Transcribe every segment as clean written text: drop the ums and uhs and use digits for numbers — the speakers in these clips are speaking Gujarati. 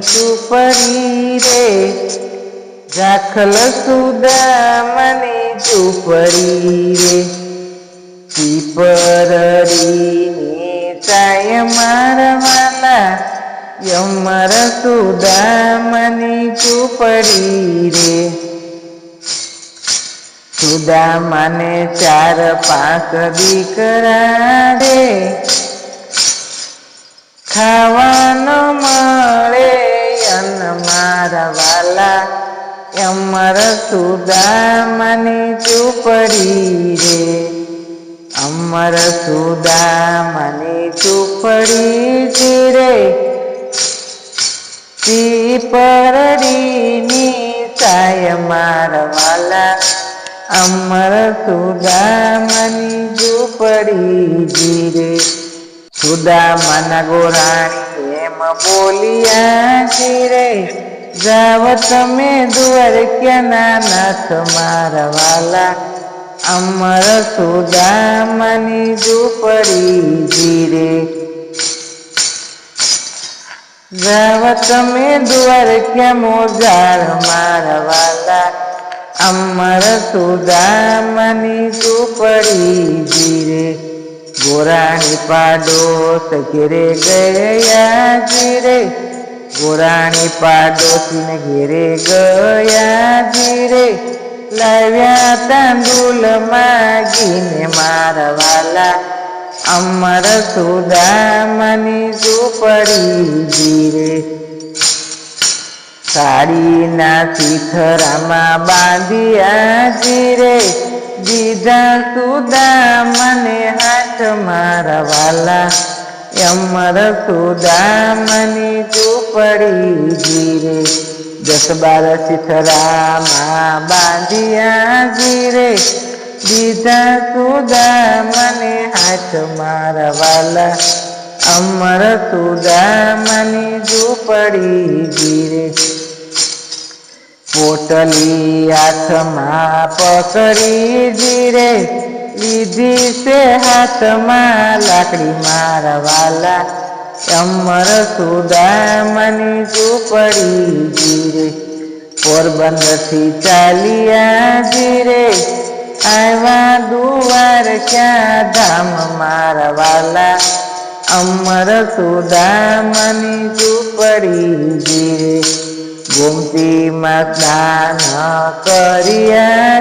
ઝૂંપડી રે, રાખલ સુદામની ઝૂંપડી રે, પીપરડીની છાય મારવાલા યમર સુદામની ઝૂંપડી રે, સુદામાને 4-5 દીકરા રે, ખાવાનો મળે અન્ન મારા વાલા યમર સુદામની ઝૂંપડી રે, અમર સુદામની ઝૂંપડી રે, પીપરડીની છાય મારા વાલા અમર સુદામની ઝૂંપડી રે, સુદામાના ગોરાણી એમ બોલ્યા રે, જાવ તમે દ્વારકાના નાથ મારા વાલા અમર સુદામની ઝૂંપડી રે, જાવ તમે દ્વારકા મોજાળ મારા વાલા અમર સુદામની ઝૂંપડી રે, ગોરાણી પાડોશ ઘેરે ગયા રે, ગોરાણી પાડોશીને ઘેરે ગયા રે, લાવ્યા તાંદુલ માગીને મારા વાલા અમર સુદામની ઝૂંપડી રે, સાડીના શિખરામાં બાંધ્યા રે, દીધા સુદામને હાથ મારા વાલા યમર સુદામની ઝૂંપડી રે, 10-12 શિખરામાં બાંધ્યા રે, દીધા સુદામને હાથ મારા વાલા અમર સુદામની ઝૂંપડી રે, પોટલી હાથમાં પકડી રે, લીધી છે હાથમાં લાકડી મારા વાલા અમર સુદામની ઝૂંપડી રે, પોરબંદરથી ચાલ્યા રે, આવ્યા દ્વારકા ધામ મારા વાલા અમર સુદામની ઝૂંપડી રે, ગોમતીમાં સ્નાન કર્યા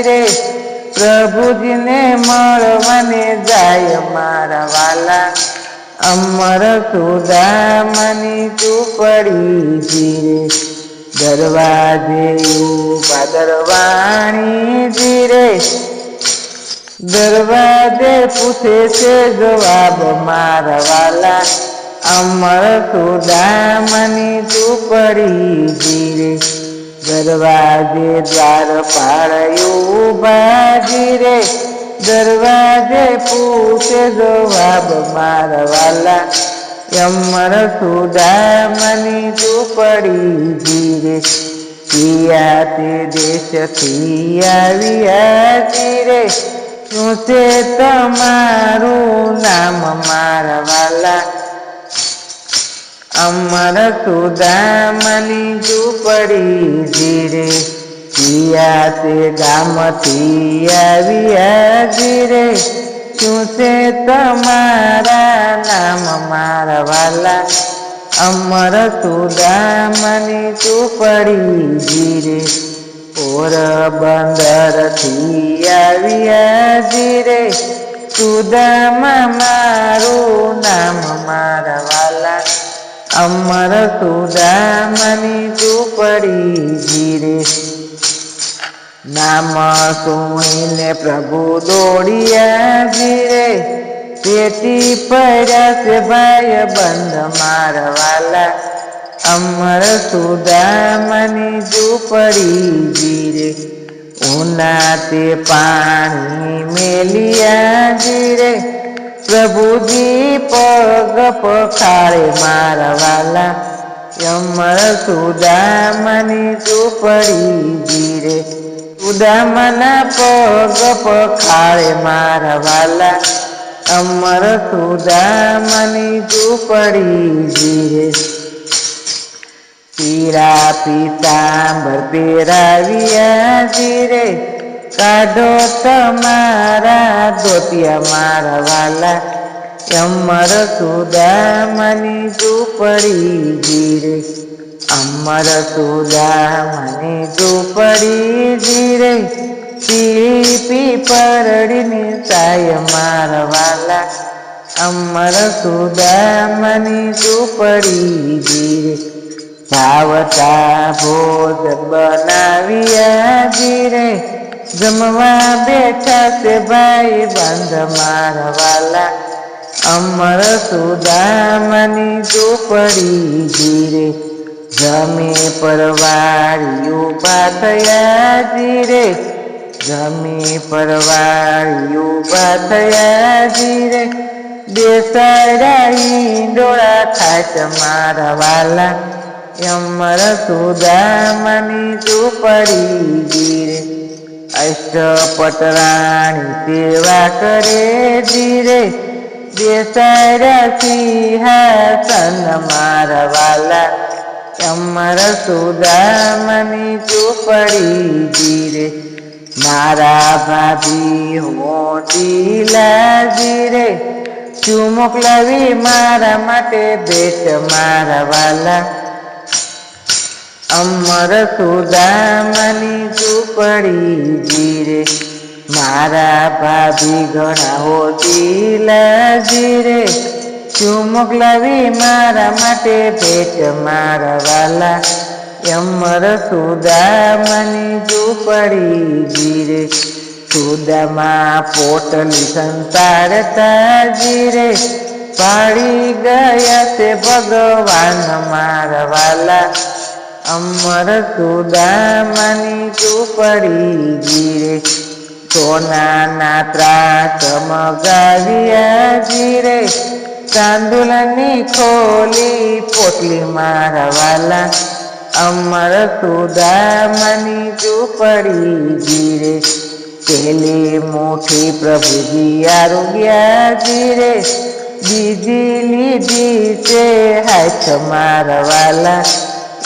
રે, પ્રભુજીને મળવાને જાય મારા વાલા અમર સુદામની ઝૂંપડી રે, દરવાજે ઉભા દરવાણી રે, દરવાજે પૂછે છે જવાબ મારા વાલા અમર સુદામની ઝૂંપડી રે, દરવાજે દ્વારપાળ ઉભા રે, દરવાજે પૂછે જવાબ મારા વાલા યમર સુદામની ઝૂંપડી રે, પિયા તે દેશથી આવ્યા રે, શું છે તમારું નામ મારા વાલા અમર સુદામની ઝૂંપડી રે, પિયા તે ગામથી આવ્યા રે, શું છે તમારા નામ મારા વાલા અમર સુદામની ઝૂંપડી રે, પોરબંદરથી આવ્યા રે, સુદામા મારું નામ મારા વાલા અમર સુદામની ઝૂંપડી રે, નામ સુણીને પ્રભુ દોડ્યા રે, પેટી પડ્યા છે ભાઈ બંધ મારા વાલા અમર સુદામની ઝૂંપડી રે, ઉના તે પાણી મેલિયા રે, પ્રભુજી પગ પખાળે મારા વાલા અમર સુદામની ઝૂંપડી રે, સુદામના પગ પખાળે મારા વાલા અમર સુદામની ઝૂંપડી રે, પીળા પીતાંબર પહેરાવ્યા જીરે, કાઢો તમારા ધોતિયા મારા વાલા, અમર સુદામાની ઝૂંપડી જીરે, અમર સુદામાની ઝૂંપડી જીરે, પીળી પીપળની સાય મારા વાલા, અમર સુદામાની ઝૂંપડી જીરે, ભાવતા ભોજન બનાવ્યા જીરે, જમવા બેઠા છે ભાઈ બંધ મારા વાલા, અમર સુદામાની ઝૂંપડી જીરે, જમી પરવારી ઉભા થયા જીરે, જમી પરવારી ઉભા થયા જીરે, બેસાડાઈ ડોળા ખાટ મારા વાલા, અમર સુદામાની ઝૂંપડી જીરે, અષ્ટપટરાણી સેવા કરે જીરે, બેસાડ્યા સિંહાસન મારા વાલા, અમર સુદામાની ઝૂંપડી જીરે, મારા ભાભી હોટીલા જીરે, શું મોકલાવી મારા માટે ભેટ મારા વાલા, અમર સુદામાની ઝૂંપડી જીરે, મારા ભાભી ઘણા હોટીલા જીરે, શું મોકલાવી મારા માટે ભેટ મારા વાલા, અમર સુદામાની ઝૂંપડી જીરે, સુદામા પોટલી સંતાડતા જીરે, પાડી ગયા છે ભગવાન મારા વાલા, અમર સુદામાની ઝૂંપડી જીરે, સોનાના ત્રાસ મગાવ્યા જીરે, ચાંદુલાની ખોલી પોટલી મારા વાલા, અમર સુદામાની ઝૂંપડી જીરે, પેલી મુઠ્ઠી પ્રભુજી આરોગ્યા જીરે, બીજી લીધી છે હાથ મારા વાલા,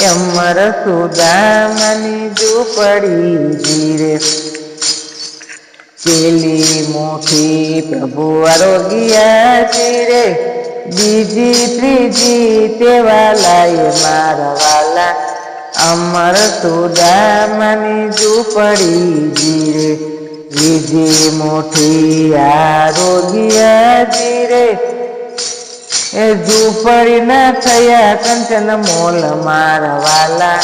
અમર સુદામાની ઝૂંપડી જીરે, પેલી મુઠ્ઠી પ્રભુ આરોગ્યા જીરે, બીજી ત્રીજી તેવા લાય મારા વાલા, અમર સુદામાની ઝૂંપડી જીરે, બીજી મુઠ્ઠી આરોગ્યા જીરે, એ ઝૂંપડી ના થયા કંચન મોલ મારા વાલા,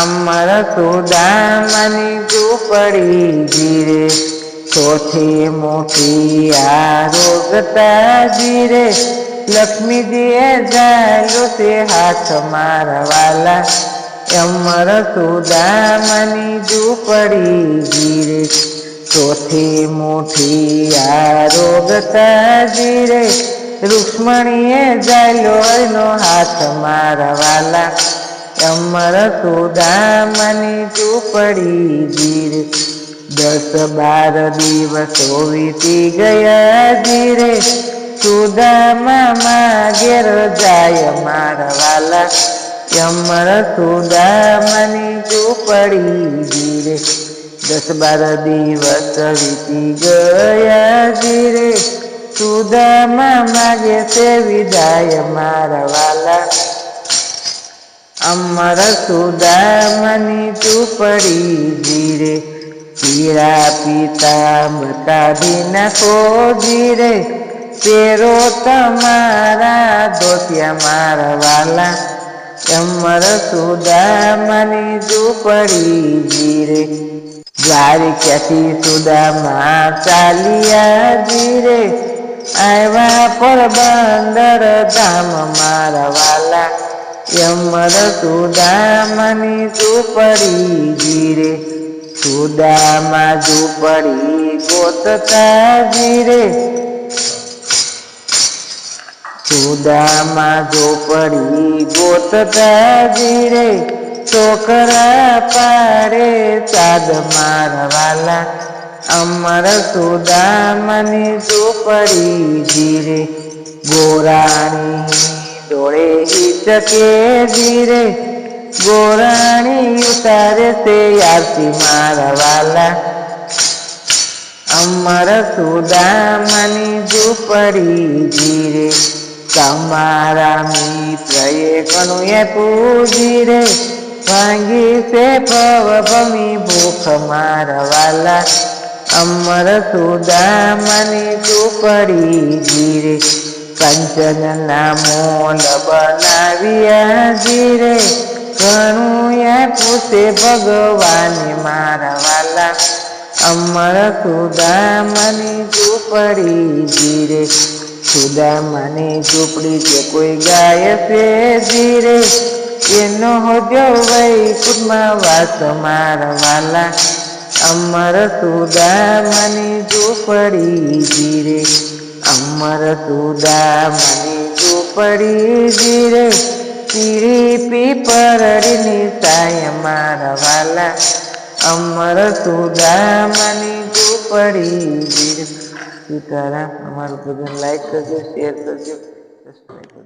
અમર સુદામાની ઝૂંપડી જીરે, ચોથી મોટી આરોગતા જીરે, લક્ષ્મીજીએ જાયો છે હાથ મારા વાલા, અમર સુદામાની ઝૂંપડી જીરે, ચોથી મોટી આરોગતા જીરે, રૂક્ષ્મણીએ જાયો એનો હાથ મારા વાલા, અમર સુદામાની ઝૂંપડી જીરે, 10-12 દિવસો વીતી ગયા જીરે, સુદામા ઘેર જાય મારા વાલા, અમર સુદામાની ઝૂંપડી જીરે, 10-12 દિવસ વીતી ગયા જીરે, સુદામા માગે છે વિદાય મારા વાલા, અમર સુદામાની ઝૂંપડી જીરે, પીળા પીતાંબર કાઢી નાખો જીરે, પેરો તમારા ધોતિયા મારા વાલા, અમર સુદામાની ઝૂંપડી જીરે, દ્વારિકાથી સુદામા ચાલ્યા જીરે, આવ્યા પોરબંદર ધામ મારા વાલા, અમર સુદામાની ઝૂંપડી જીરે, સુદામા ઝૂંપડી ગોતતા જીરે, સુદામા ઝૂંપડી ગોતતા જીરે, છોકરા પાડે ચાદ મારા વાલા, અમર સુદામાની ઝૂંપડી જીરે, ગોરાણી ડોળે હિચકે જીરે, ગોરાણી ઉતારે છે આરતી મારા વાલા અમર સુદામાની ઝૂંપડી જીરે તમારા મિત્રએ ઘણું પૂજી રે ભાંગી છે ભવભમી ભૂખ મારા વાલા અમર સુદામાની ઝૂંપડી જીરે કંચનના મોલ બનાવ્યા જીરે ઘણું પૂછે ભગવાન મારા વાલા અમર સુદામાની ઝૂંપડી જીરે સુદામાની ઝૂંપડી જે કોઈ ગાય છે જીરે એનો હોજો વૈકુંઠમાં વાસ મારા વાલા અમર સુદામાની ઝૂંપડી જીરે અમર સુદામાની ઝૂંપડી જીરે પીળી પીપળની સાય મારા વાલા અમર સુદામાની ઝૂંપડી જીરે સીતારામ. અમારું ભજન લાઈક કરજો, શેર કરજો, સબસ્ક્રાઈબ.